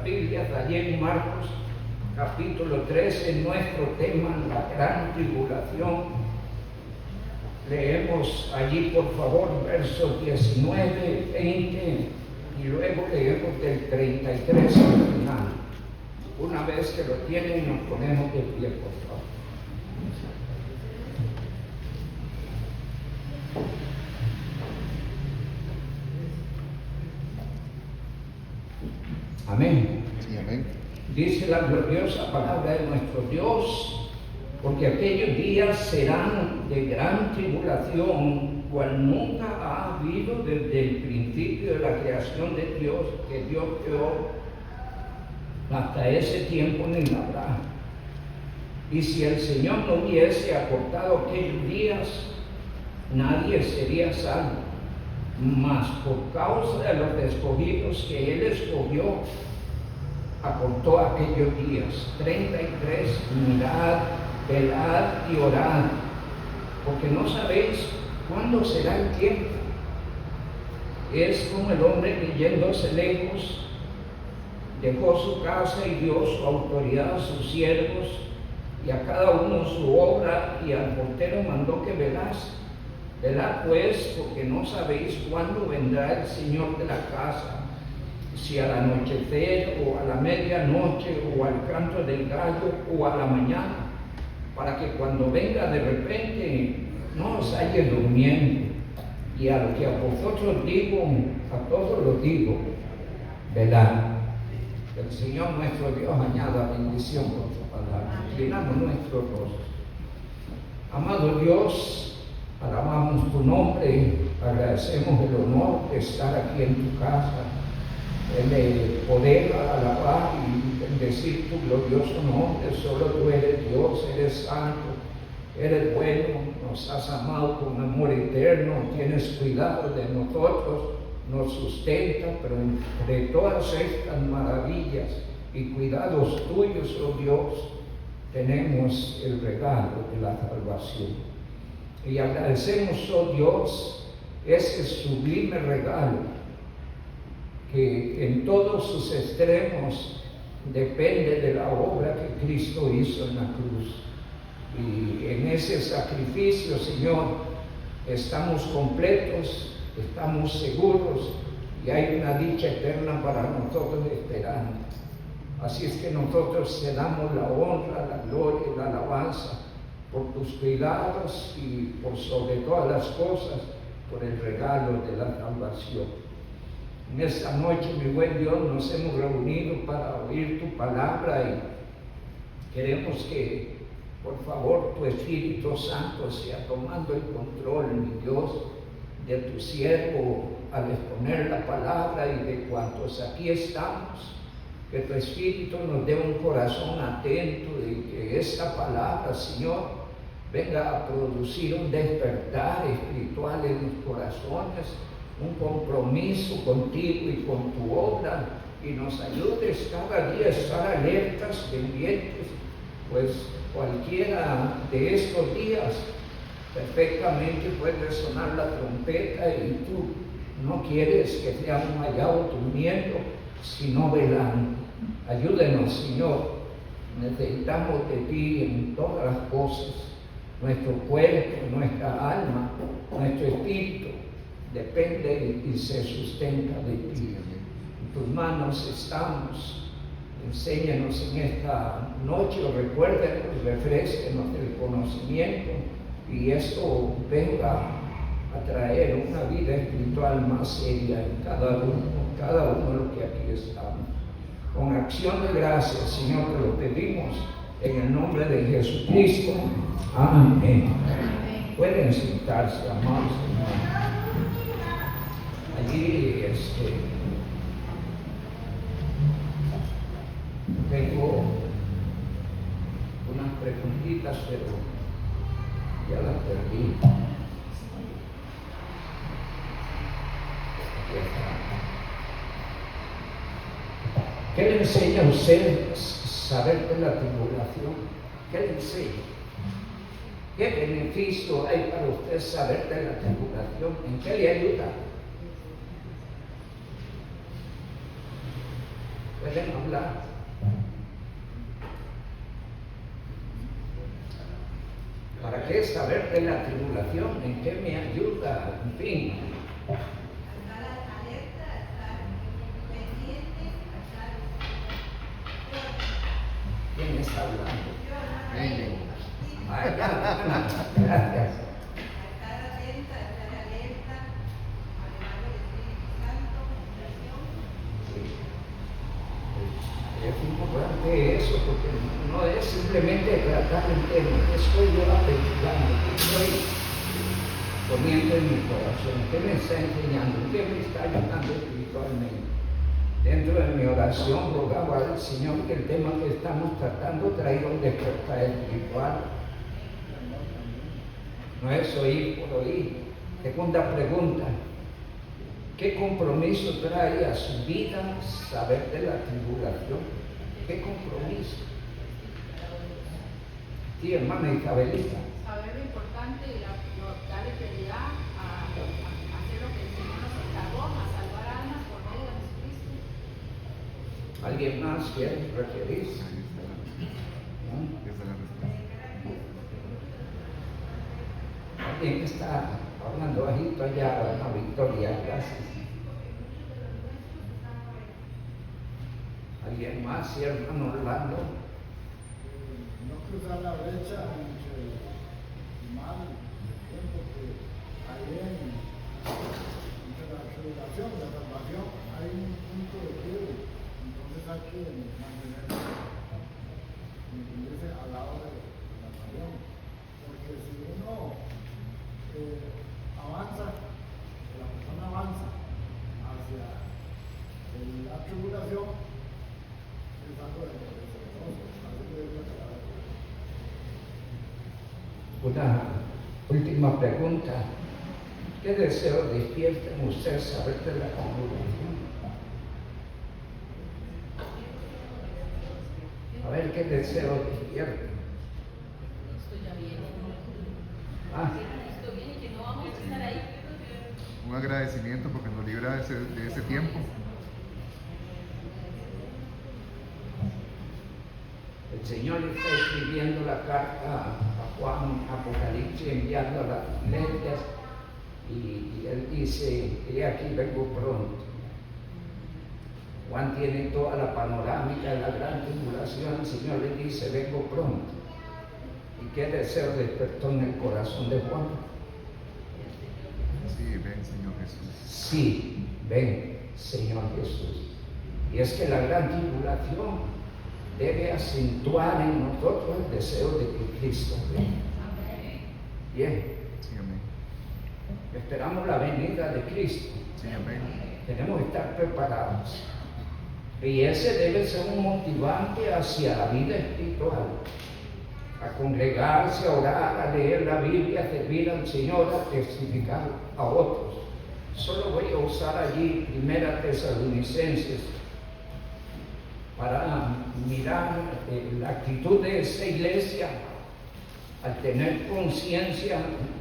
nuestras Biblias, allí en Marcos capítulo 13, nuestro tema, la gran tribulación. Leemos allí, por favor, versos 19, 20, y luego leemos del 33 al final. Una vez que lo tienen, nos ponemos de pie, por favor. Amén. Sí, amén. Dice la gloriosa palabra de nuestro Dios, porque aquellos días serán de gran tribulación, cual nunca ha habido desde el principio de la creación de Dios, que Dios creó, hasta ese tiempo ni la habrá. Y si el Señor no hubiese acortado aquellos días, nadie sería salvo. Mas por causa de los escogidos que Él escogió, acortó aquellos días. 33, mirad, velad y orad, porque no sabéis cuándo será el tiempo. Es como el hombre que yéndose lejos, dejó su casa y dio su autoridad a sus siervos, y a cada uno su obra, y al portero mandó que velase. Velad pues, porque no sabéis cuándo vendrá el Señor de la casa, si al anochecer, o a la medianoche, o al canto del gallo, o a la mañana, para que cuando venga de repente no os halle durmiendo. Y a lo que a vosotros digo, a todos los digo, velad. Que el Señor nuestro Dios añada bendición por su palabra. Llenamos nuestro rostro. Amado Dios, alabamos tu nombre, agradecemos el honor de estar aquí en tu casa, el poder alabar y bendecir tu glorioso nombre. Solo tú eres Dios, eres santo, eres bueno, nos has amado con amor eterno, tienes cuidado de nosotros, nos sustenta, pero entre todas estas maravillas y cuidados tuyos, oh Dios, tenemos el regalo de la salvación. Y agradecemos, oh Dios, ese sublime regalo que en todos sus extremos depende de la obra que Cristo hizo en la cruz. Y en ese sacrificio, Señor, estamos completos, estamos seguros, y hay una dicha eterna para nosotros esperando. Así es que nosotros te damos la honra, la gloria y la alabanza por tus cuidados y por sobre todas las cosas, por el regalo de la salvación. En esta noche, mi buen Dios, nos hemos reunido para oír tu palabra y queremos que, por favor, tu Espíritu Santo sea tomando el control, mi Dios, de tu siervo al exponer la palabra y de cuantos aquí estamos. Que tu Espíritu nos dé un corazón atento y que esta palabra, Señor, venga a producir un despertar espiritual en los corazones, un compromiso contigo y con tu obra, y nos ayudes cada día a estar alertas, pendientes, pues cualquiera de estos días perfectamente puede sonar la trompeta y tú no quieres que seamos hallados durmiendo, sino velando. Ayúdenos, Señor, necesitamos de ti en todas las cosas. Nuestro cuerpo, nuestra alma, nuestro espíritu depende y se sustenta de ti. En tus manos estamos. Enséñanos en esta noche, recuérdenos, refresquenos del conocimiento, y esto venga a traer una vida espiritual más seria en cada uno de los que aquí estamos. Con acción de gracias, Señor, te lo pedimos en el nombre de Jesucristo. Amén. Pueden sentarse, amados hermanos. Allí tengo unas preguntitas, pero ya las perdí. ¿Qué le enseña a usted saber de la tribulación? ¿Qué le enseña? ¿Qué beneficio hay para usted saber de la tribulación? ¿En qué le ayuda? pueden hablar. ¿Para qué saber de la tribulación? ¿En qué me ayuda? En fin. Estar alerta, estar pendiente, estar... ¿Quién está hablando? Yo, Ay, gracias. estar atenta, estar alerta, además del Espíritu Santo, concentración. Sí. Es importante eso, porque no es simplemente tratar el tema, estoy yo aplicando, ¿qué estoy poniendo en mi corazón? ¿Qué me está enseñando? ¿Qué me está ayudando espiritualmente? Dentro de mi oración rogaba al Señor que el tema que estamos tratando traiga un despertar espiritual. No es oír por oír. Segunda pregunta. ¿Qué compromiso trae a su vida saber de la tribulación? ¿Qué compromiso? Sí, hermana Isabelita. Saber lo importante y darle prioridad a hacer lo que el Señor nos encargó, a salvar almas por medio de Jesucristo. ¿Alguien más quiere referirse? ¿No? Alguien está hablando bajito allá, a Victoria, gracias. ¿Alguien más? Sí, hermano Orlando. No cruzar la brecha entre el mal y el bien, porque ahí entre la tribulación y la salvación hay un punto de quiebre, entonces hay que mantenerse al lado de la salvación, porque si uno avanza, la persona avanza hacia la tribulación, es algo de Una última pregunta. ¿Qué deseo despierta en usted saber de la tribulación? A ver qué deseo despierta. Cristo ya viene. Ah, Cristo viene, que no vamos a estar ahí. Un agradecimiento porque nos libra de ese tiempo. el Señor está escribiendo la carta a Juan, Apocalipsis, enviando a las iglesias, y él dice, he aquí vengo pronto. Juan tiene toda la panorámica de la gran tribulación, el Señor le dice, vengo pronto. ¿Y qué deseo despertó en el corazón de Juan? Sí, ven, Señor Jesús. Sí, ven, Señor Jesús. Y es que la gran tribulación debe acentuar en nosotros el deseo de que Cristo venga. Bien, Sí, amén. esperamos la venida de Cristo. Sí, amén. Tenemos que estar preparados. Y ese debe ser un motivante hacia la vida espiritual. A congregarse, a orar, a leer la Biblia, a servir al Señor, a testificar a otros. Solo voy a usar allí 1 Tesalonicenses para mirar la actitud de esta iglesia al tener conciencia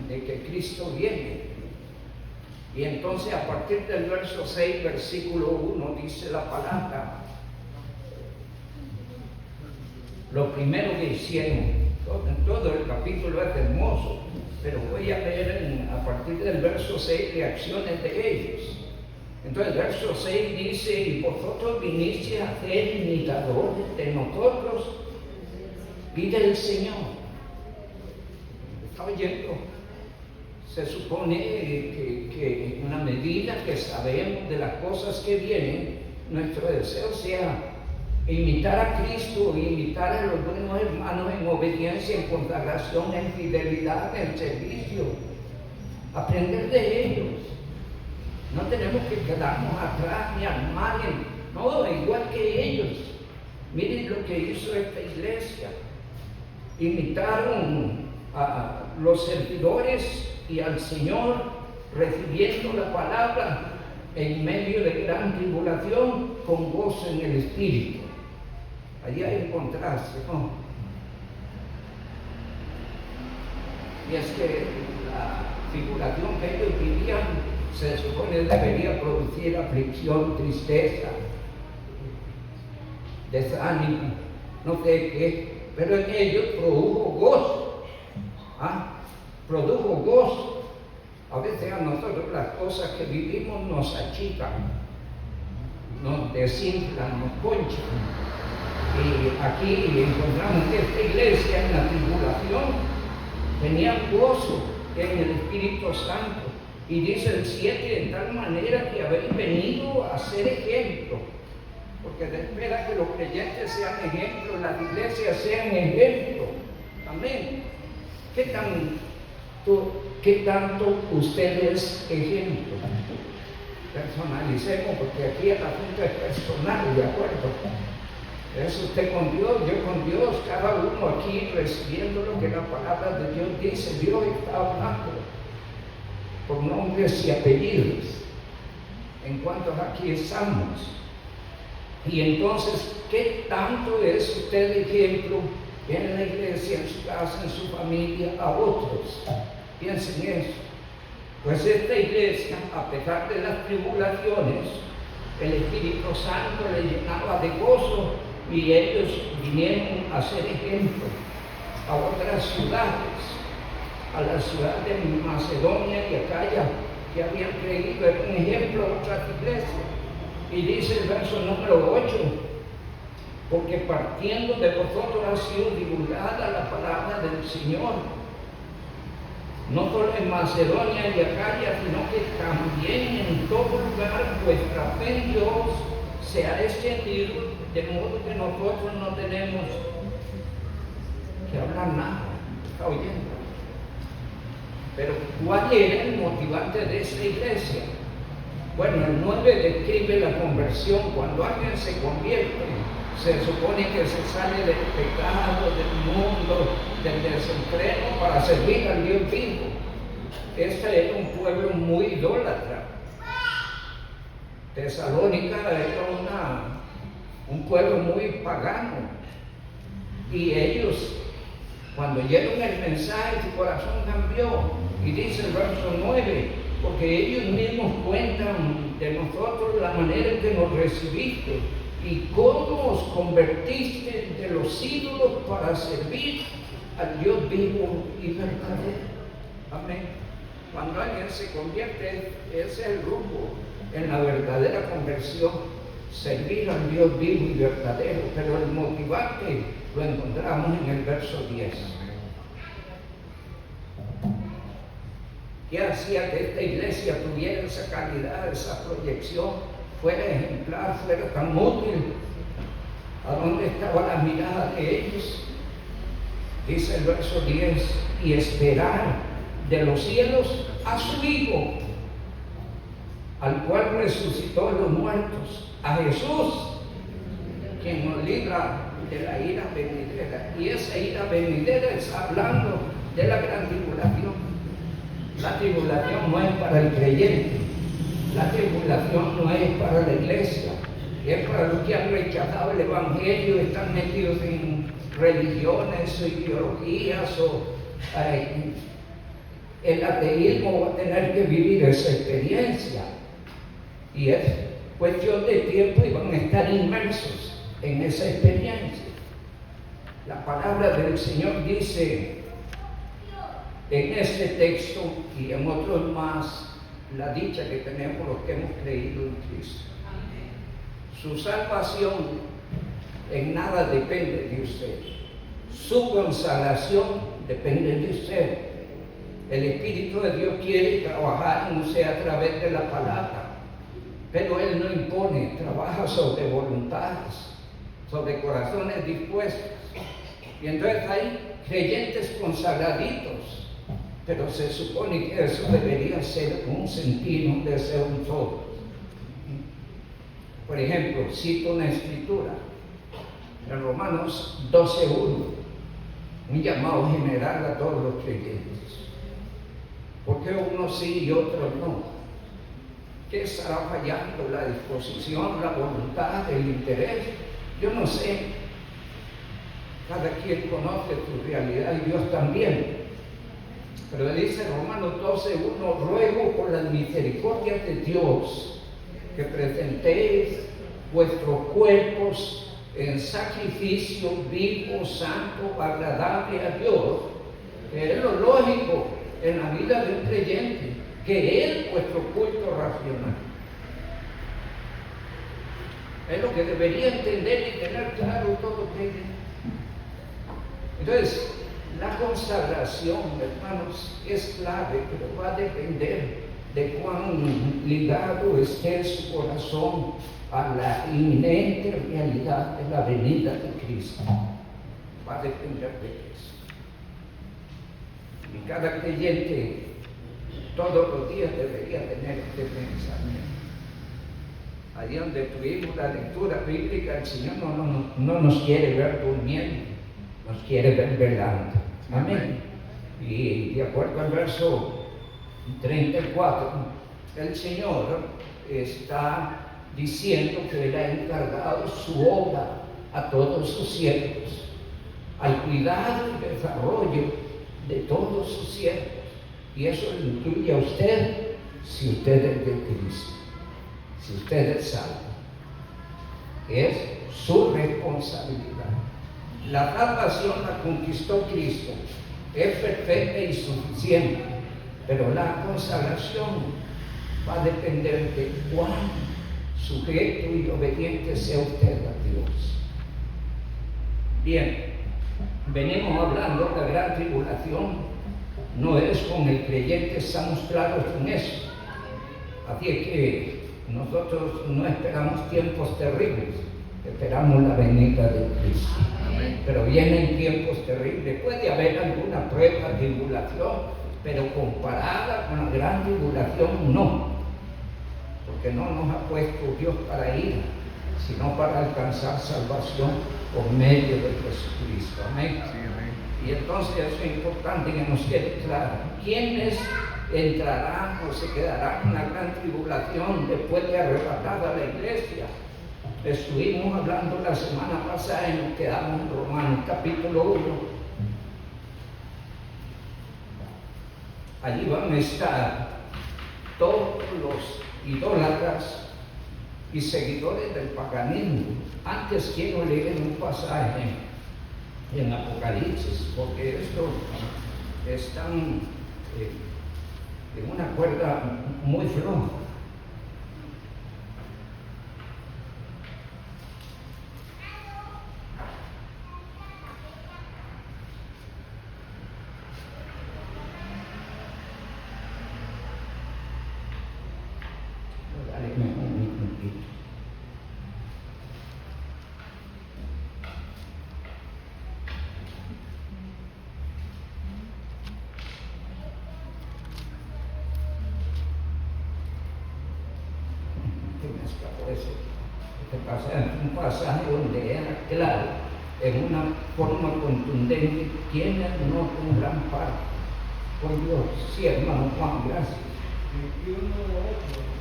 de que Cristo viene. Y entonces a partir del verso 6, versículo 1, dice la palabra, lo primero que hicieron, todo el capítulo es hermoso, pero voy a leer a partir del verso 6 reacciones de ellos. Entonces el verso 6 dice, y vosotros viniste a ser imitadores de nosotros, pide el Señor. ¿Está oyendo? Se supone que en una medida que sabemos de las cosas que vienen, nuestro deseo sea imitar a Cristo, imitar a los buenos hermanos en obediencia, en consagración, en fidelidad, en servicio, aprender de ellos. No tenemos que quedarnos atrás ni al margen, no, igual que ellos. Miren lo que hizo esta iglesia. Imitaron a los servidores y al Señor recibiendo la palabra en medio de gran tribulación con gozo en el Espíritu. Allí hay un contraste, ¿no? Y es que la figuración que ellos vivían se supone debería producir aflicción, tristeza. desánimo, no sé qué, pero en ellos produjo gozo. Produjo gozo. A veces a nosotros las cosas que vivimos nos achican, nos desinflan, nos ponchan. Y aquí encontramos que esta iglesia en la tribulación tenía gozo en el Espíritu Santo. Y dice el 7, de tal manera que habéis venido a ser ejemplo. Porque se espera que los creyentes sean ejemplos, las iglesias sean ejemplos. Amén. ¿Qué tanto usted es ejemplo? Personalicemos, porque aquí el asunto es personal, ¿de acuerdo? Es usted con Dios, yo con Dios, cada uno aquí recibiendo lo que la palabra de Dios dice. Dios está hablando por nombres y apellidos en cuanto aquí estamos. Y entonces, ¿qué tanto es usted ejemplo en la iglesia, en su casa, en su familia, a otros? Piensen en eso. Pues esta iglesia, a pesar de las tribulaciones, el Espíritu Santo le llenaba de gozo y ellos vinieron a ser ejemplo a otras ciudades, a la ciudad de Macedonia y Acaya, que habían creído, era un ejemplo a otras iglesias. Y dice el verso número 8, porque partiendo de vosotros ha sido divulgada la palabra del Señor, no solo en Macedonia y Acaya, sino que también en todo lugar vuestra fe en Dios se ha extendido, de modo que nosotros no tenemos que hablar nada. ¿Está oyendo? Pero ¿cuál era el motivante de esta iglesia? Bueno, el 9 describe la conversión. Cuando alguien se convierte, se supone que se sale del pecado, del mundo, del desenfreno para servir al Dios vivo. Este era un pueblo muy idólatra. Tesalónica era un pueblo muy pagano. Y ellos, cuando oyeron el mensaje, su corazón cambió. Y dice el verso 9, porque ellos mismos cuentan de nosotros la manera en que nos recibiste y cómo os convertiste de los ídolos para servir al Dios vivo y verdadero. Amén. Cuando alguien se convierte, ese es el rumbo en la verdadera conversión, servir al Dios vivo y verdadero. Pero el motivante lo encontramos en el verso 10. ¿Qué hacía que esta iglesia tuviera esa calidad, esa proyección, fuera ejemplar, fuera tan útil? ¿A dónde estaba la mirada de ellos? Dice el verso 10, y esperar de los cielos a su Hijo, al cual resucitó de los muertos, a Jesús, quien nos libra de la ira venidera. Y esa ira venidera está hablando de la gran tribulación. La tribulación no es para el creyente, la tribulación no es para la iglesia, es para los que han rechazado el Evangelio, están metidos en religiones o ideologías o el ateísmo. Va a tener que vivir esa experiencia y es cuestión de tiempo y van a estar inmersos en esa experiencia. La palabra del Señor dice en este texto y en otros más, la dicha que tenemos los que hemos creído en Cristo. Su salvación en nada depende de usted. Su consagración depende de usted. El Espíritu de Dios quiere trabajar en usted a través de la palabra, pero Él no impone, trabaja sobre voluntades, sobre corazones dispuestos. Y entonces hay creyentes consagraditos, pero se supone que eso debería ser un sentir, un deseo en todos. Por ejemplo, cito una escritura en Romanos 12:1, un llamado general a todos los creyentes. ¿Por qué unos sí y otros no? ¿Qué estará fallando? ¿La disposición, la voluntad, el interés? Yo no sé. Cada quien conoce tu realidad y Dios también. Pero dice Romanos 12:1, ruego por las misericordias de Dios que presentéis vuestros cuerpos en sacrificio vivo, santo, agradable a Dios, que es lo lógico en la vida de un creyente, que es vuestro culto racional. Es lo que debería entender y tener claro todo creyente. Entonces, la consagración, hermanos, es clave, pero va a depender de cuán ligado esté su corazón a la inminente realidad de la venida de Cristo. Va a depender de eso. Y cada creyente todos los días debería tener este pensamiento. Allí donde tuvimos la lectura bíblica, el Señor no nos quiere ver durmiendo, nos quiere ver velando. Amén. Y de acuerdo al verso 34, el Señor está diciendo que Él ha encargado su obra a todos sus siervos, al cuidado y desarrollo de todos sus siervos. Y eso le incluye a usted, si usted es de Cristo, si usted es salvo. Es su responsabilidad. La salvación la conquistó Cristo, es perfecta y suficiente, pero la consagración va a depender de cuán sujeto y obediente sea usted a Dios. Bien, venimos hablando de la gran tribulación. No es con el creyente, estamos claros en eso. Así es que nosotros no esperamos tiempos terribles, esperamos la venida de Cristo. Pero vienen tiempos terribles. Puede haber alguna prueba, tribulación, pero comparada con la gran tribulación, no. Porque no nos ha puesto Dios para ir, sino para alcanzar salvación por medio de Jesucristo. Amén. Sí, amén. Y entonces eso es importante que nos quede claro. ¿Quiénes entrarán o se quedarán en la gran tribulación después de arrebatada la iglesia? Estuvimos hablando la semana pasada y nos quedamos en Romanos capítulo 1. Allí van a estar todos los idólatras y seguidores del paganismo. Antes quiero leer un pasaje en Apocalipsis, porque estos están en una cuerda muy floja. Dale un minutito. Este pasaje es un pasaje donde era claro, en una forma contundente, quiénes no tendrán parte con Dios. Sí, hermano Juan, gracias.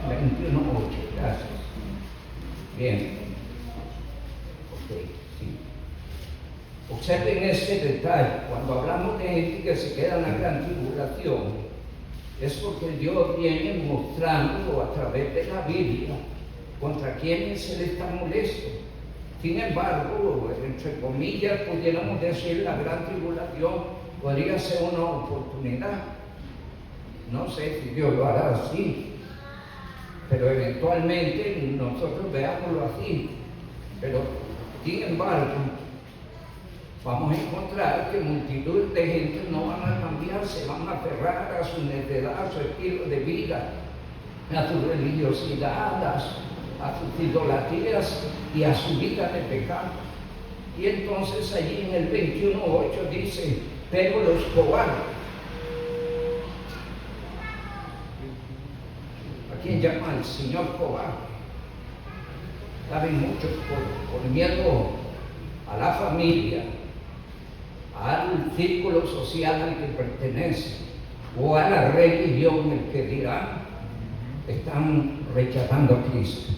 21:8, gracias. Bien. Ok, sí. Observen este detalle. Cuando hablamos de gente que se queda en la gran tribulación, es porque Dios viene mostrando a través de la Biblia contra quienes Él está molesto. Sin embargo, entre comillas, pudiéramos decir, la gran tribulación podría ser una oportunidad. No sé si Dios lo hará así, pero eventualmente nosotros veámoslo así. Pero, sin embargo, vamos a encontrar que multitud de gente no van a cambiar, se van a aferrar a su necedad, a su estilo de vida, a su religiosidad, a sus idolatrías y a su vida de pecado. Y entonces allí en el 21:8 dice, pero los cobardes. ¿A quién llama el Señor cobarde? Saben muchos por miedo a la familia, al círculo social al que pertenece o a la religión, el que dirá, están rechazando a Cristo.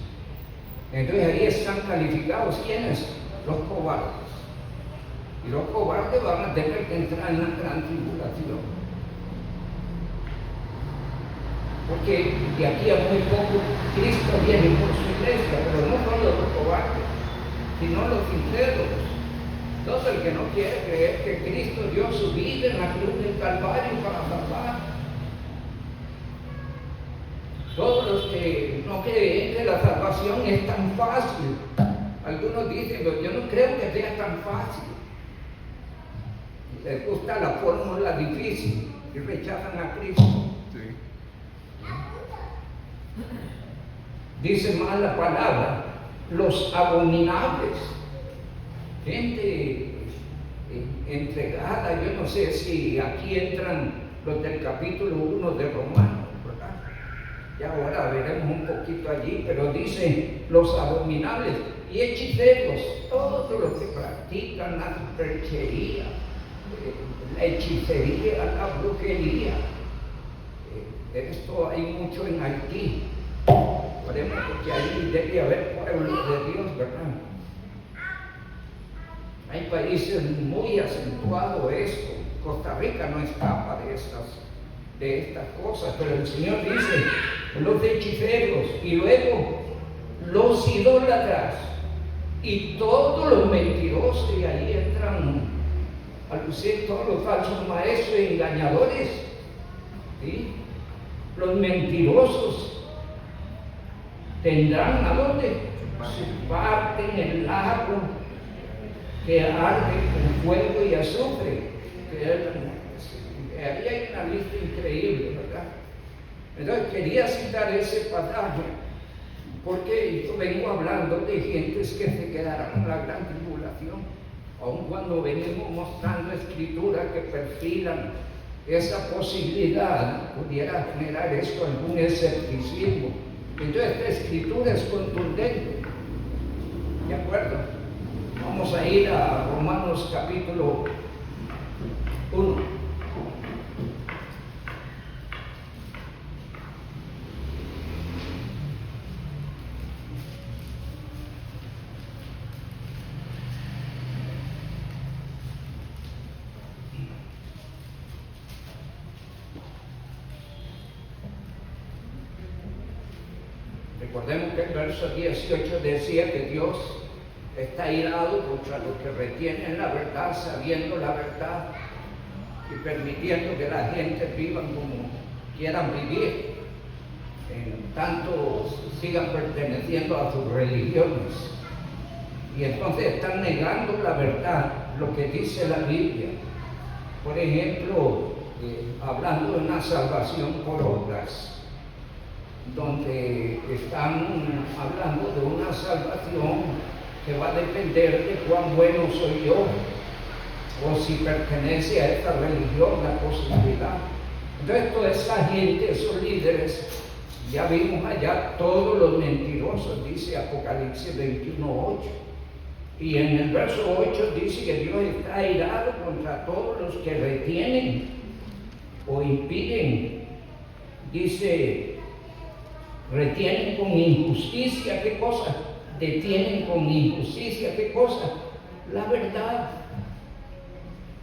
Entonces ahí están calificados ¿quiénes? Los cobardes. Y los cobardes van a tener que entrar en la gran tribulación. Porque de aquí a muy poco Cristo viene por su iglesia, pero no solo los cobardes, sino los incrédulos. Todo el que no quiere creer que Cristo dio su vida en la cruz del Calvario para salvar. Todos los que no creen que la salvación es tan fácil. Algunos dicen, pero yo no creo que sea tan fácil. Les gusta la fórmula difícil y rechazan a Cristo. Sí. Dice más la palabra, los abominables. Gente entregada, yo no sé si aquí entran los del capítulo 1 de Romanos, ¿verdad? Y ahora veremos un poquito allí, pero dice los abominables y hechiceros, todos los que practican la superchería, la hechicería, la brujería. Esto hay mucho en Haití. Veremos porque ahí debe haber pueblos de Dios, ¿verdad? Hay países muy acentuados esto. Costa Rica no escapa de estas cosas, pero el Señor dice los hechiceros y luego los idólatras y todos los mentirosos, y ahí entran a lucir todos los falsos maestros y engañadores, ¿sí? Los mentirosos tendrán ¿a dónde? Su parte en el lago que arde con fuego y azufre. Ahí hay una lista increíble, ¿verdad? Entonces quería citar ese pasaje porque yo vengo hablando de gentes que se quedarán en la gran tribulación, aun cuando venimos mostrando escrituras que perfilan esa posibilidad, pudiera generar esto algún escepticismo. Entonces esta escritura es contundente, ¿de acuerdo? Vamos a ir a Romanos capítulo 1. Recordemos que el verso 18 decía que Dios está airado contra los que retienen la verdad, sabiendo la verdad y permitiendo que la gente viva como quieran vivir, en tanto sigan perteneciendo a sus religiones. Y entonces están negando la verdad, lo que dice la Biblia. Por ejemplo, hablando de una salvación por obras, donde están hablando de una salvación que va a depender de cuán bueno soy yo, o si pertenece a esta religión, la posibilidad. Entonces toda esa gente, esos líderes, ya vimos allá todos los mentirosos, dice Apocalipsis 21:8. Y en el verso 8 dice que Dios está airado contra todos los que retienen o impiden. Dice, retienen con injusticia, ¿qué cosa? Detienen con injusticia, ¿qué cosa? La verdad.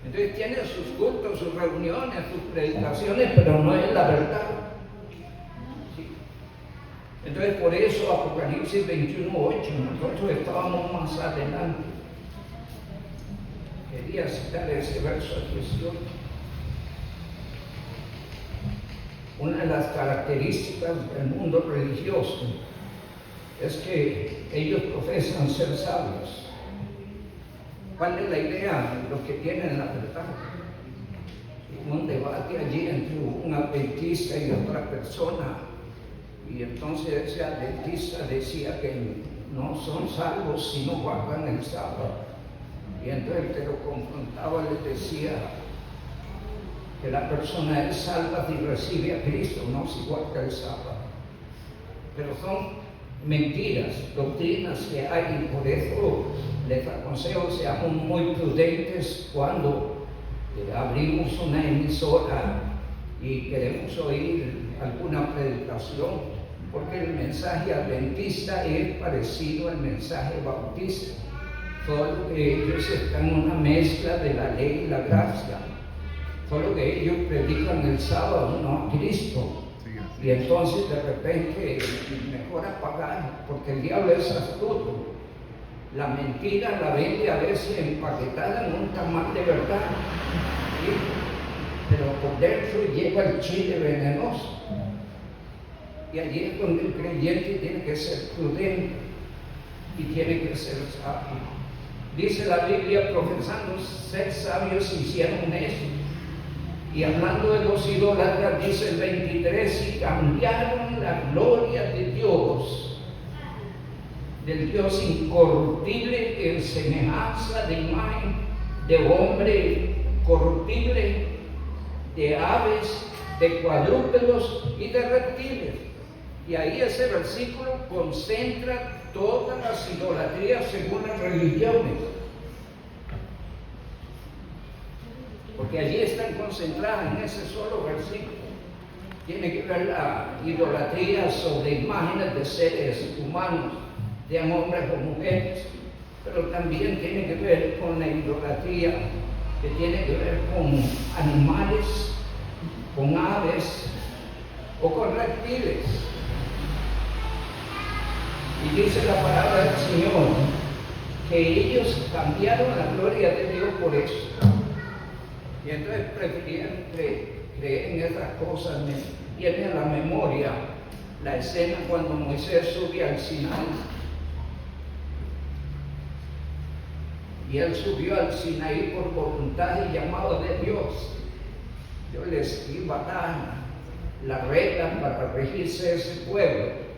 Entonces tienen sus cultos, sus reuniones, sus predicaciones, pero no es la verdad. ¿Sí? Entonces por eso Apocalipsis 21:8, nosotros estábamos más adelante. Quería citar ese verso 18. Una de las características del mundo religioso es que ellos profesan ser sabios. ¿Cuál es la idea? Los que tienen la verdad. Un debate allí entre un adventista y otra persona, y entonces ese adventista decía que no son salvos si no guardan el sábado. Y entonces el que lo confrontaba le decía que la persona es salva si recibe a Cristo, no si guarda el sábado. Pero son mentiras, doctrinas que hay, y por eso les aconsejo seamos muy prudentes cuando abrimos una emisora y queremos oír alguna predicación, porque el mensaje adventista es parecido al mensaje bautista, solo que ellos están en una mezcla de la ley y la gracia, solo que ellos predican el sábado, no a Cristo. Y entonces de repente mejor apagar, porque el diablo es astuto. La mentira la vende a veces empaquetada en un tamal de verdad, ¿sí? Pero por dentro lleva el chile venenoso. Y allí es donde el creyente tiene que ser prudente y tiene que ser sabio. Dice la Biblia, profesando ser sabios, hicieron eso. Y hablando de los idólatras, dice el 23, y cambiaron la gloria de Dios, del Dios incorruptible, en semejanza de imagen de hombre corruptible, de aves, de cuadrúpedos y de reptiles. Y ahí ese versículo concentra todas las idolatrías según las religiones, porque allí están concentradas en ese solo versículo. Tiene que ver la idolatría sobre imágenes de seres humanos, sean hombres o mujeres, pero también tiene que ver con la idolatría que tiene que ver con animales, con aves o con reptiles. Y dice la palabra del Señor que ellos cambiaron la gloria de Dios por eso. Y entonces prefirieron creer en esas cosas. Me viene a la memoria la escena cuando Moisés sube al Sinaí. Y él subió al Sinaí por voluntad y llamado de Dios. Dios les iba a dar las reglas para regirse ese pueblo.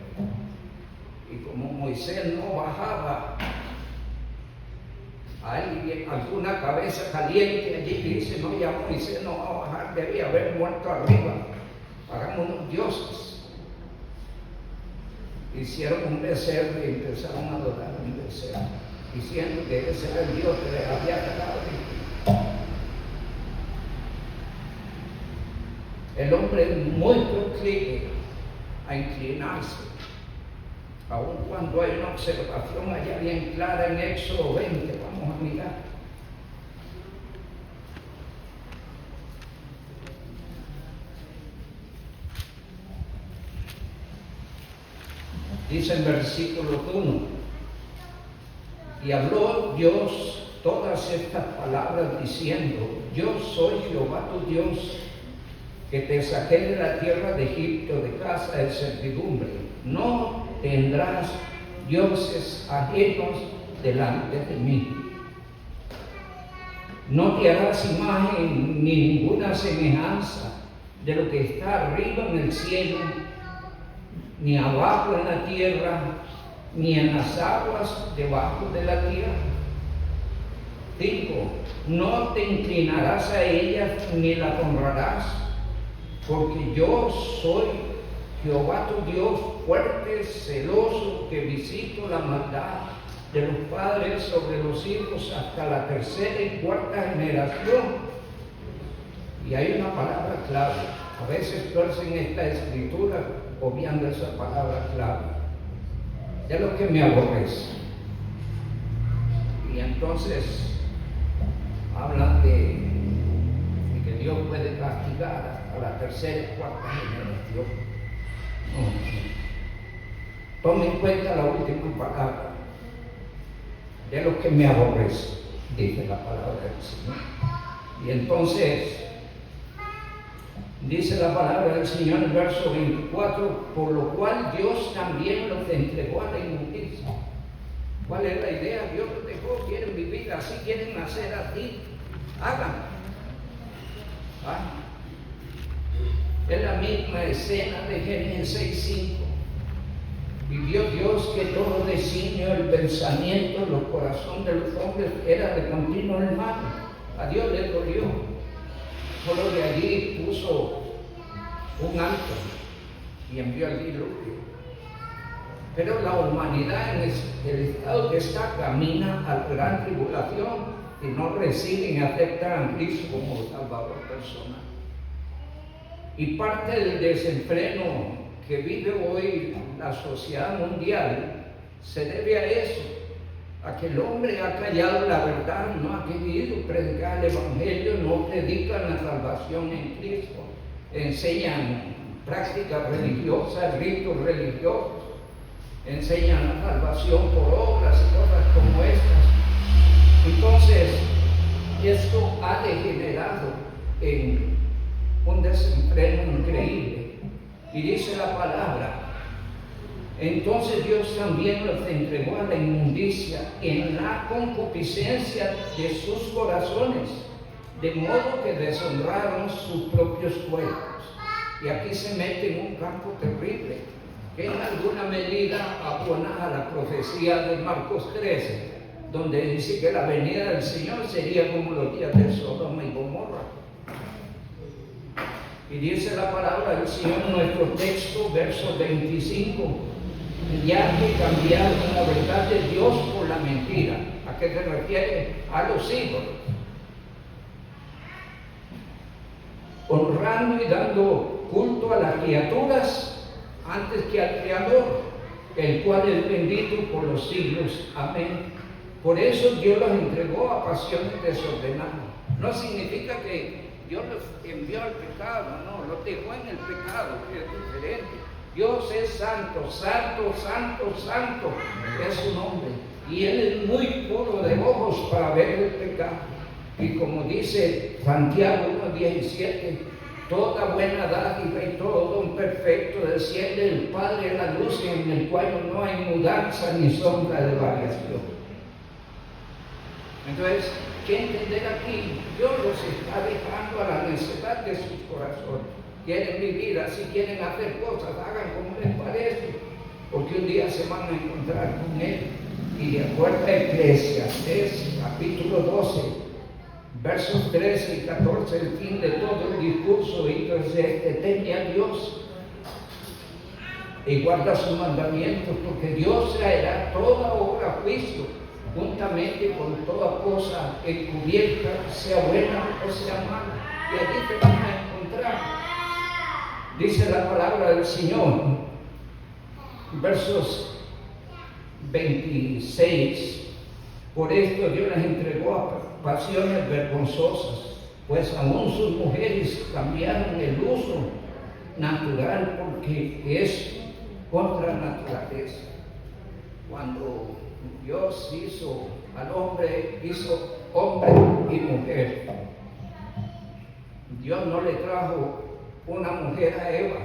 Y como Moisés no bajaba, hay alguna cabeza caliente allí que dice, no, ya Moisés no va a bajar, debía haber muerto arriba, hagamos unos dioses. Hicieron un becerro y empezaron a adorar un becerro, diciendo que ese era el Dios que les había dado. El hombre es muy proclive a inclinarse, aun cuando hay una observación allá bien clara en Éxodo 20, vamos a mirar. Dice el versículo 1, y habló Dios todas estas palabras diciendo, yo soy Jehová tu Dios, que te saqué de la tierra de Egipto, de casa de servidumbre. No tendrás dioses ajenos delante de mí. No te harás imagen ni ninguna semejanza de lo que está arriba en el cielo, ni abajo en la tierra, ni en las aguas debajo de la tierra. 5. No te inclinarás a ellas ni las honrarás, porque yo soy Jehová tu Dios, fuerte, celoso, que visito la maldad de los padres sobre los hijos hasta la tercera y cuarta generación. Y hay una palabra clave. A veces tuercen esta escritura obviando esa palabra clave. De lo que me aborrece. Y entonces hablan de que Dios puede castigar a la tercera y cuarta generación. No. Tome en cuenta la última palabra. De lo que me aborrece, dice la palabra del Señor. Y entonces dice la palabra del Señor en el verso 24, por lo cual Dios también los entregó a la inmundicia. ¿Cuál es la idea? Dios los dejó, quieren vivir así, quieren nacer así, hagan. Es la misma escena de Génesis 6:5. Y vio Dios que todo designio, el pensamiento, los corazones de los hombres era de continuo el mal. A Dios le dolió. Solo de allí puso un alto y envió el diluvio. Pero la humanidad en el estado que está camina a la gran tribulación y no reciben y aceptan a Cristo como Salvador personal. Y parte del desenfreno que vive hoy la sociedad mundial se debe a eso, a que el hombre ha callado la verdad, no ha querido predicar el Evangelio, no predican la salvación en Cristo, enseñan prácticas religiosas, ritos religiosos, enseñan la salvación por obras y cosas como estas. Entonces, esto ha degenerado en un desenfreno increíble. Y dice la palabra: entonces Dios también los entregó a la inmundicia en la concupiscencia de sus corazones, de modo que deshonraron sus propios cuerpos. Y aquí se mete en un campo terrible, que en alguna medida abona a la profecía de Marcos 13, donde dice que la venida del Señor sería como los días de Sodoma y Gomorra. Y dice la palabra del Señor en nuestro texto, verso 25: ya que cambiaron la verdad de Dios por la mentira. ¿A qué se refiere? A los ídolos. Honrando y dando culto a las criaturas antes que al Creador, el cual es bendito por los siglos. Amén. Por eso Dios los entregó a pasiones desordenadas. No significa que Dios los envió al pecado, no, los dejó en el pecado, que es diferente. Dios es santo, santo, santo, santo es su nombre. Y Él es muy puro de ojos para ver el pecado. Y como dice Santiago 1:17, toda buena dádiva y todo don perfecto desciende del Padre de la luz, en el cual no hay mudanza ni sombra de variación. Entonces, ¿qué entender aquí? Dios los está dejando a la necedad de sus corazones. Quieren vivir así, quieren hacer cosas, hagan como les parece, porque un día se van a encontrar con Él. Y de acuerdo a Eclesiastés, capítulo 12, versos 13 y 14, el fin de todo el discurso oído es este: teme a Dios y guarda sus mandamientos, porque Dios traerá toda obra a juicio, juntamente con toda cosa encubierta, sea buena o sea mala. Y allí te van a encontrar. Dice la palabra del Señor, versos 26: por esto Dios les entregó a pasiones vergonzosas, pues aún sus mujeres cambiaron el uso natural, porque es contra naturaleza. Cuando Dios hizo al hombre, hizo hombre y mujer. Dios no le trajo una mujer a Eva,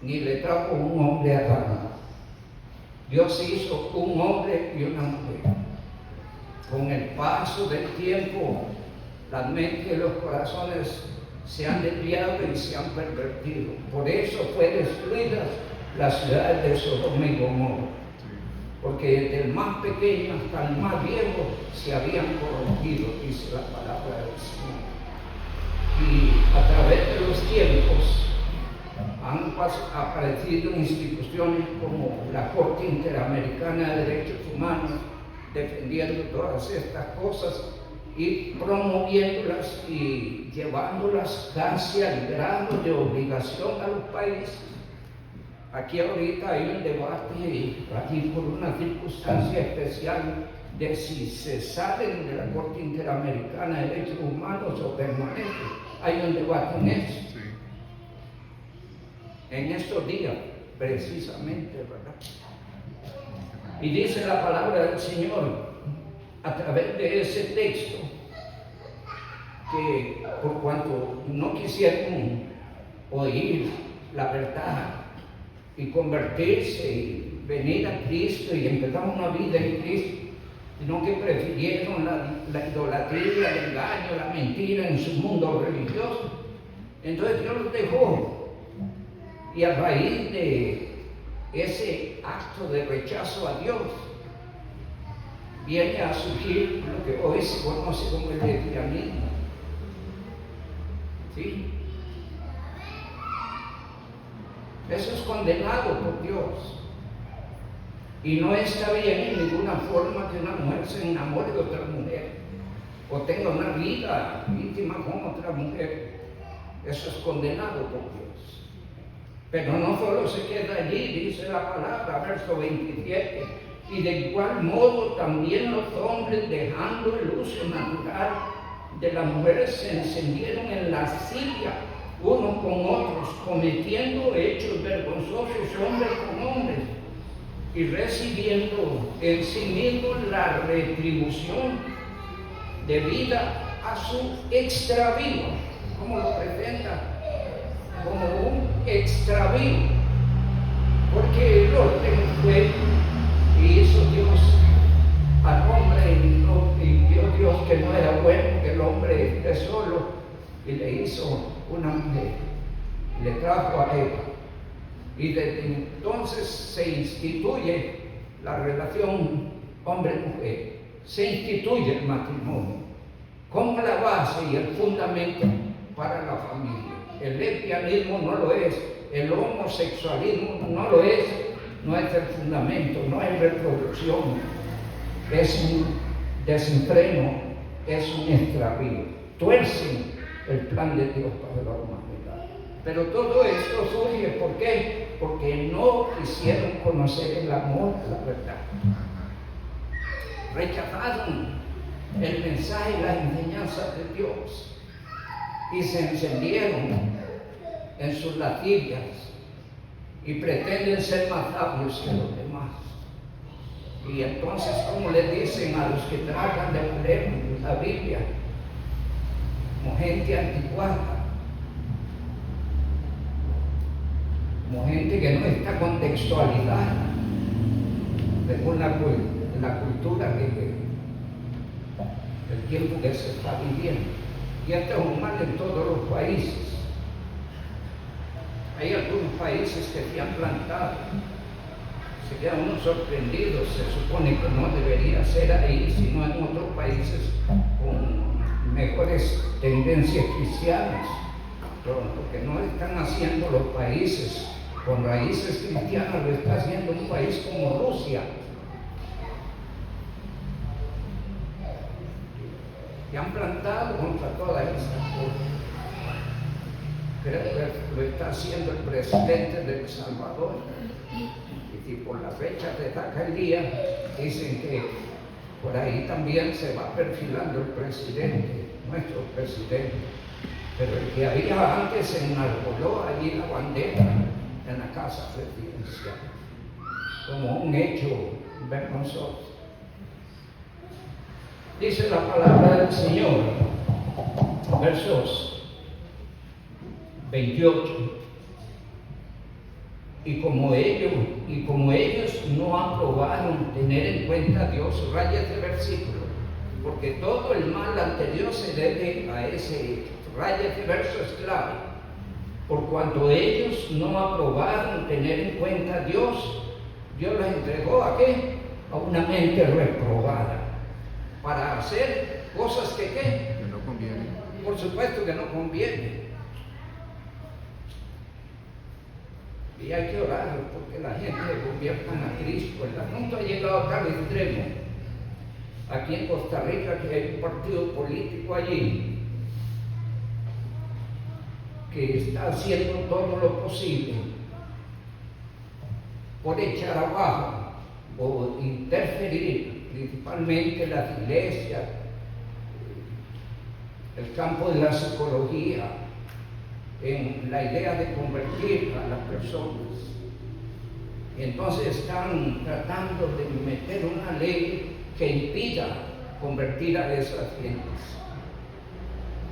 ni le trajo un hombre a Adán. Dios hizo un hombre y una mujer. Con el paso del tiempo, las mentes y los corazones se han desviado y se han pervertido. Por eso fue destruida la ciudad de Sodoma y Gomorra, porque desde el más pequeño hasta el más viejo se habían corrompido, dice la palabra del Señor. Y a través de los tiempos han aparecido instituciones como la Corte Interamericana de Derechos Humanos, defendiendo todas estas cosas y promoviéndolas y llevándolas casi al grado de obligación a los países. Aquí ahorita hay un debate, aquí por una circunstancia especial, de si se salen de la Corte Interamericana de Derechos Humanos o permanecen. Hay un debate en eso. Sí. En estos días, precisamente, ¿verdad? Y dice la palabra del Señor a través de ese texto que por cuanto no quisieron oír la verdad y convertirse y venir a Cristo y empezar una vida en Cristo, sino que prefirieron la idolatría, el engaño, la mentira en su mundo religioso. Entonces Dios los dejó, y a raíz de ese acto de rechazo a Dios viene a surgir lo que hoy se conoce como el lesbianismo. ¿Sí? Eso es condenado por Dios. Y no está bien en ninguna forma que una mujer se enamore de otra mujer o tenga una vida íntima con otra mujer. Eso es condenado por Dios. Pero no solo se queda allí, dice la palabra, verso 27, y de igual modo también los hombres, dejando el uso natural de las mujeres, se encendieron en lascivia unos con otros, cometiendo hechos vergonzosos hombres con hombres, y recibiendo en sí mismo la retribución debida a su extravío. ¿Cómo lo presenta? Como un extravío, porque el orden fue y hizo Dios al hombre y vio Dios que no era bueno que el hombre esté solo y le hizo una mujer, le trajo a Eva, y desde entonces se instituye la relación hombre-mujer, se instituye el matrimonio como la base y el fundamento para la familia. El lesbianismo no lo es, el homosexualismo no lo es, no es el fundamento, no es reproducción, es un desenfreno, es un extravío. Tuercen el plan de Dios para la humanidad. Pero todo esto surge, ¿por qué? Porque no quisieron conocer el amor, la verdad. Rechazaron el mensaje y las enseñanzas de Dios y se encendieron en sus lascivias y pretenden ser más sabios que los demás. Y entonces, como le dicen a los que tratan de leer la Biblia, como gente anticuada, como gente que no está contextualizada según la cultura el tiempo que se está viviendo. Y esto es un mal en todos los países. Hay algunos países que se han plantado, se quedan unos sorprendidos, se supone que no debería ser ahí, sino en otros países con mejores tendencias cristianas, pero lo que no están haciendo los países con raíces cristianas, lo está haciendo un país como Rusia, que han plantado contra todas estas cosas. Creo que lo está haciendo el presidente de El Salvador. Y si por la fecha de Zacarías dicen que por ahí también se va perfilando el presidente, nuestro presidente. Pero el que había antes enarboló allí la bandera en la casa presidencial, como un hecho vergonzoso. Dice la palabra del Señor, versos 28. Y como ellos no aprobaron tener en cuenta a Dios, raya este versículo, porque todo el mal anterior se debe a ese, raya este verso es clave. Por cuanto ellos no aprobaron tener en cuenta a Dios, Dios los entregó ¿a qué? A una mente reprobada, para hacer cosas que ¿qué? Que no conviene. Por supuesto que no conviene. Y hay que orar porque la gente le convierta a Cristo. El asunto ha llegado a tal extremo. Aquí en Costa Rica, que hay un partido político allí que está haciendo todo lo posible por echar abajo o interferir principalmente las iglesias, el campo de la psicología, en la idea de convertir a las personas. Y entonces están tratando de meter una ley que impida convertir a esas gentes.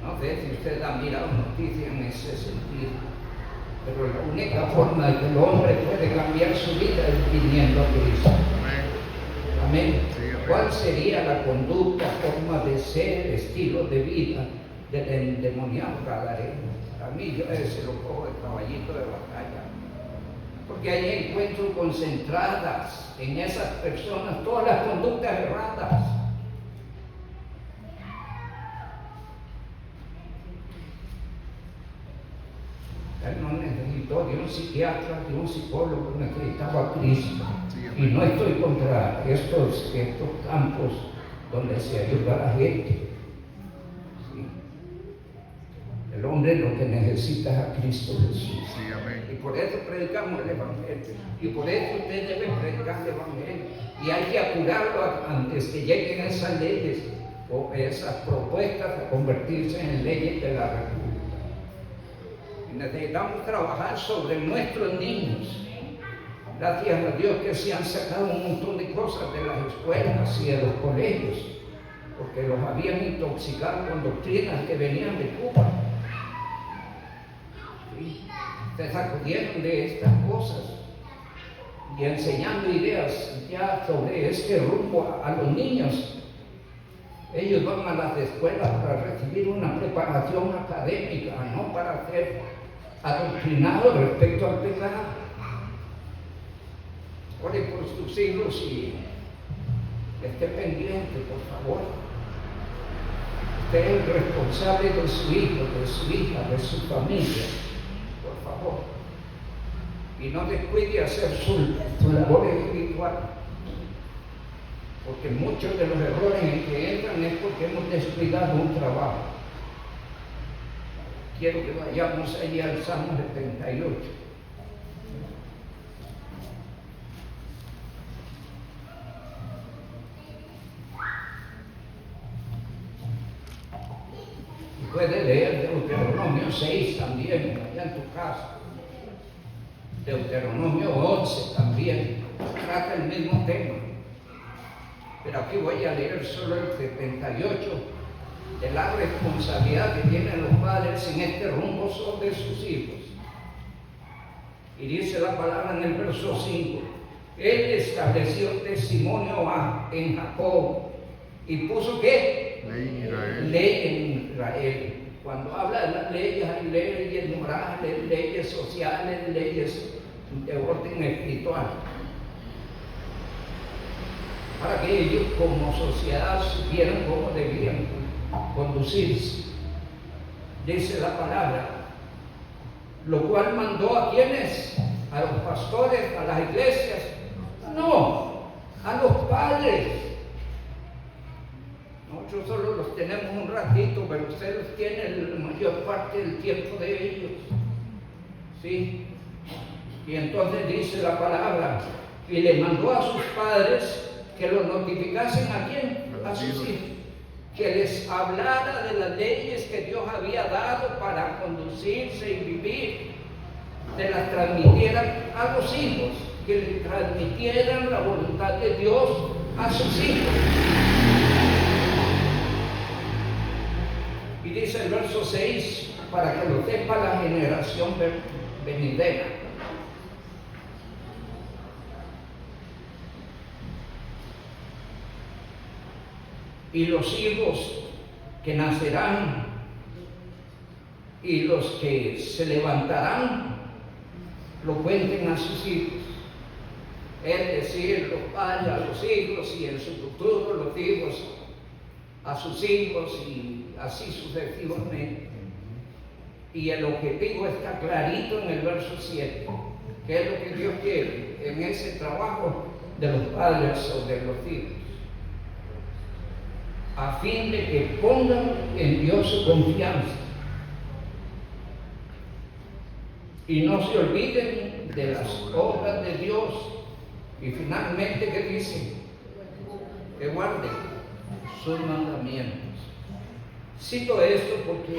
No sé si usted ha mirado noticias en ese sentido, pero la única forma de que el hombre puede cambiar su vida es viniendo a Cristo. Amén. ¿Cuál sería la conducta, forma de ser, estilo de vida del endemoniado gadareno? A mí yo ese lo cojo de caballito de batalla, porque ahí encuentro concentradas en esas personas todas las conductas erradas. Él no necesitó de un psiquiatra, de un psicólogo, necesitaba a Cristo. Y no estoy contra estos campos donde se ayuda a la gente. El hombre lo que necesita es a Cristo Jesús. Sí, amén. Y por eso predicamos el Evangelio. Y por eso usted debe predicar el Evangelio. Y hay que apurarlo antes que lleguen esas leyes o esas propuestas a convertirse en leyes de la República. Y necesitamos trabajar sobre nuestros niños. Gracias a Dios que se han sacado un montón de cosas de las escuelas y de los colegios, porque los habían intoxicado con doctrinas que venían de Cuba. ¿Sí? Se sacudieron de estas cosas y enseñando ideas ya sobre este rumbo a los niños. Ellos van a las escuelas para recibir una preparación académica, no para ser adoctrinados respecto al pecado. Ore por sus hijos y esté pendiente, por favor. Usted es el responsable de su hijo, de su hija, de su familia, por favor. Y no descuide hacer su labor espiritual, porque muchos de los errores en que entran es porque hemos descuidado un trabajo. Quiero que vayamos allí al Salmo 78. Puede leer Deuteronomio 6 también, allá en tu casa. Deuteronomio 11 también, trata el mismo tema. Pero aquí voy a leer solo el 78, de la responsabilidad que tienen los padres en este rumbo sobre sus hijos. Y dice la palabra en el verso 5, Él estableció testimonio en Jacob y puso ¿qué? Ley en Israel. Ley en Israel. Cuando habla de las leyes, hay leyes morales, leyes sociales, leyes de orden espiritual. Para que ellos como sociedad supieran cómo debían conducirse. Dice la palabra, lo cual mandó a quienes, a los pastores, a las iglesias, no, a los padres. Nosotros solo los tenemos un ratito, pero ustedes tienen la mayor parte del tiempo de ellos. ¿Sí? Y entonces dice la palabra, y le mandó a sus padres que lo notificasen a quién, a sus hijos, que les hablara de las leyes que Dios había dado para conducirse y vivir, se las transmitieran a los hijos, que le transmitieran la voluntad de Dios a sus hijos. Y dice el verso 6, para que lo sepa la generación venidera. Y los hijos que nacerán y los que se levantarán lo cuenten a sus hijos. Es decir, los padres a los hijos y en su futuro los hijos a sus hijos y así sucesivamente. Y el objetivo está clarito en el verso 7, que es lo que Dios quiere en ese trabajo de los padres sobre los hijos, a fin de que pongan en Dios su confianza y no se olviden de las obras de Dios. Y finalmente, ¿qué dice? Que guarden sus mandamientos. Cito esto porque,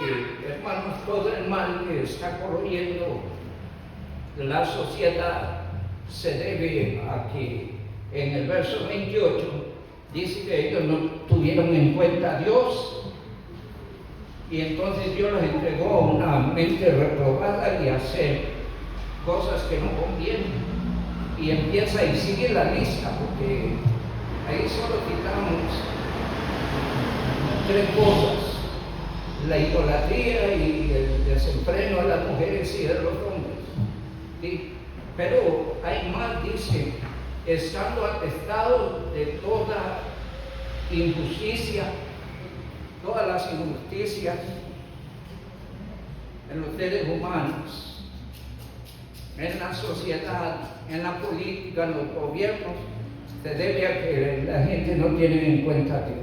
hermanos, todo el mal que está corroyendo la sociedad se debe a que en el verso 28 dice que ellos no tuvieron en cuenta a Dios y entonces Dios les entregó una mente reprobada y hacer cosas que no convienen. Y empieza y sigue la lista, porque ahí solo quitamos 3 cosas: la idolatría y el desenfreno a las mujeres y a los hombres. ¿Sí? Pero hay más, dice, estando atestados de toda injusticia, todas las injusticias en los seres humanos, en la sociedad, en la política, en los gobiernos, se debe a que la gente no tiene en cuenta a Dios.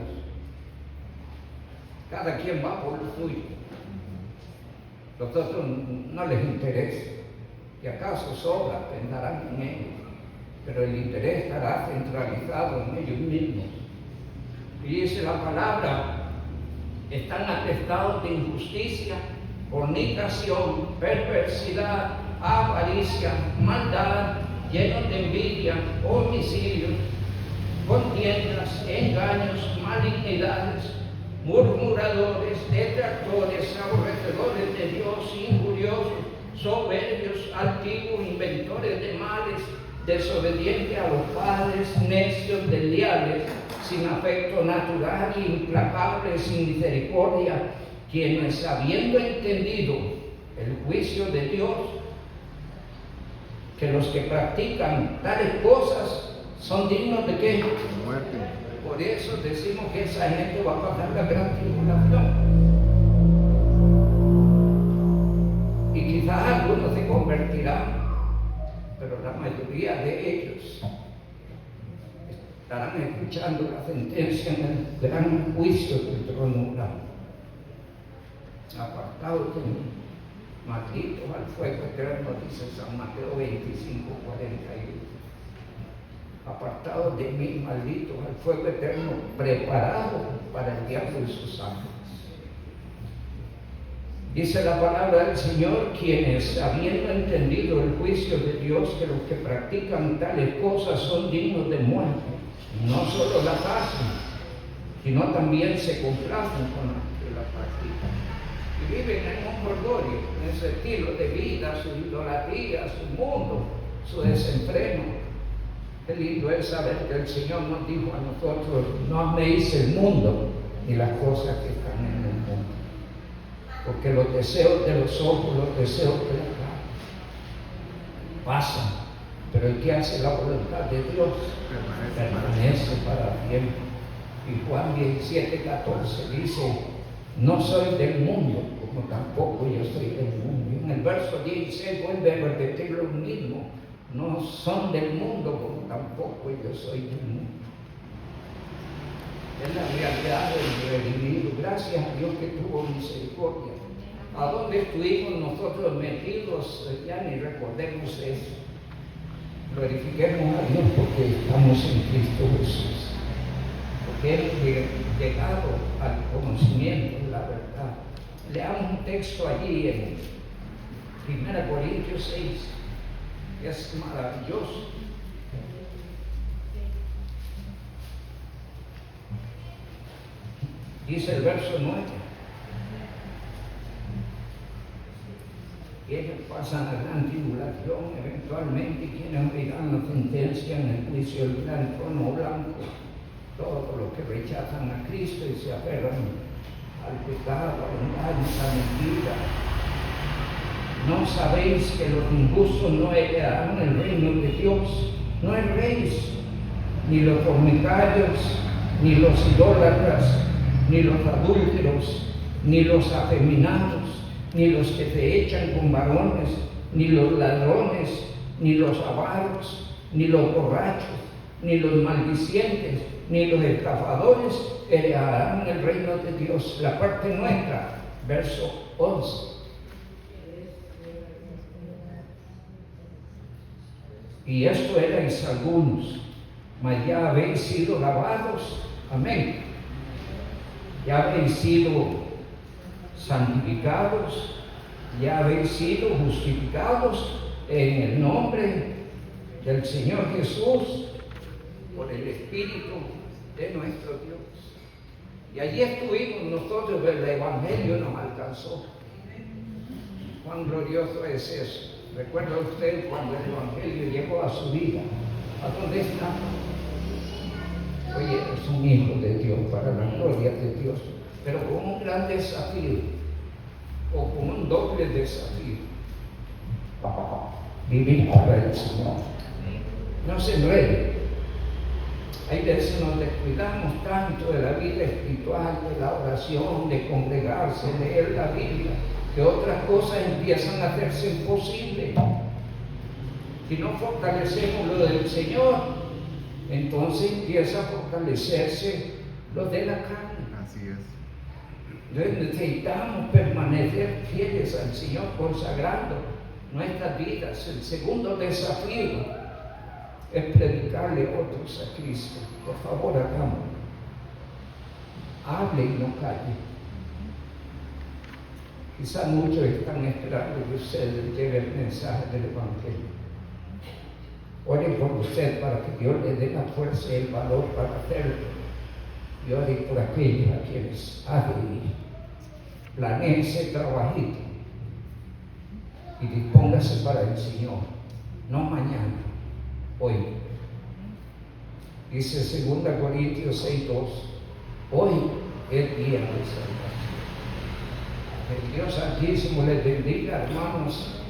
Cada quien va por lo suyo. Los otros no les interesa. Y acaso sobra, pensarán en ellos, pero el interés estará centralizado en ellos mismos. Y dice la palabra, están atestados de injusticia, fornicación, perversidad, avaricia, maldad, llenos de envidia, homicidios, contiendas, engaños, malignidades, murmuradores, detractores, aborrecedores de Dios, injuriosos, soberbios, altivos, inventores de males, desobedientes a los padres, necios, desleales, sin afecto natural, implacables, sin misericordia, quienes habiendo entendido el juicio de Dios, que los que practican tales cosas son dignos de ¿qué? Muerte. Por eso decimos que esa gente va a pasar la gran tribulación. Y quizás algunos se convertirán, pero la mayoría de ellos estarán escuchando la sentencia en el gran juicio del trono blanco. Apartados de mí, malditos al fuego eterno, dice San Mateo 25:41. Apartados de mí, malditos al fuego eterno, preparado para el diablo y sus ángeles. Dice la palabra del Señor, quienes habiendo entendido el juicio de Dios, que los que practican tales cosas son dignos de muerte, no solo las hacen, sino también se complacen con las que las practican. Y viven en un orgullo, en su estilo de vida, su idolatría, su mundo, su desenfreno. Qué lindo es saber que el Señor nos dijo a nosotros, no améis el mundo ni las cosas que están en el mundo. Porque los deseos de los ojos, los deseos de la carne, pasan. Pero el que hace la voluntad de Dios permanece para siempre. Y Juan 17:14 dice, no soy del mundo, como tampoco yo soy del mundo. Y en el verso 16 vuelve a repetir lo mismo. No son del mundo, como tampoco yo soy del mundo. Es la realidad del redimido. Gracias a Dios que tuvo misericordia. ¿A dónde estuvimos nosotros metidos? Ya ni recordemos eso. Glorifiquemos a Dios porque estamos en Cristo Jesús. Porque hemos llegado al conocimiento de la verdad. Leamos un texto allí en 1 Corintios 6. Es maravilloso. Dice el verso 9. Ellos pasan la gran tribulación eventualmente, y quienes oirán la sentencia en el juicio del gran trono blanco, todos los que rechazan a Cristo y se aferran al pecado, al engaño, a la mentira. ¿No sabéis que los injustos no heredarán el reino de Dios? No erréis, ni los fornicarios, ni los idólatras, ni los adúlteros, ni los afeminados, ni los que se echan con varones, ni los ladrones, ni los avaros, ni los borrachos, ni los maldicientes, ni los estafadores heredarán el reino de Dios. La parte nuestra, verso 11. Y esto erais algunos, mas ya habéis sido lavados, amén. Ya habéis sido santificados, ya habéis sido justificados en el nombre del Señor Jesús, por el Espíritu de nuestro Dios. Y allí estuvimos nosotros, el Evangelio nos alcanzó. Cuán glorioso es eso. ¿Recuerda usted cuando el Evangelio llegó a su vida? ¿A dónde está? Hoy eres un hijo de Dios para la gloria de Dios, pero con un gran desafío, o con un doble desafío. Vivir para el Señor. No se enrede. Hay veces nos descuidamos tanto de la vida espiritual, de la oración, de congregarse, de leer la Biblia, que otras cosas empiezan a hacerse imposibles. Si no fortalecemos lo del Señor, entonces empieza a fortalecerse lo de la carne. Así es. Entonces necesitamos permanecer fieles al Señor, consagrando nuestras vidas. El segundo desafío es predicarle a otros a Cristo. Por favor, hagámoslo. Hable y no calle. Quizá muchos están esperando que ustedes lleven el mensaje del Evangelio. Ore por usted para que Dios le dé la fuerza y el valor para hacerlo. Y ore por aquellos a quienes ha de ir. Planee ese trabajito y dispóngase para el Señor, no mañana, hoy. Dice 2 Corintios 6:2, hoy es día de salvación. Que Dios Santísimo les bendiga, hermanos.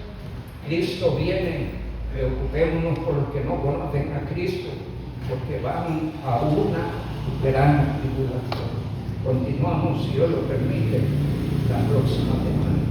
Cristo viene, preocupémonos por los que no conocen a Cristo, porque van a una gran tribulación. Continuamos, si Dios lo permite, la próxima semana.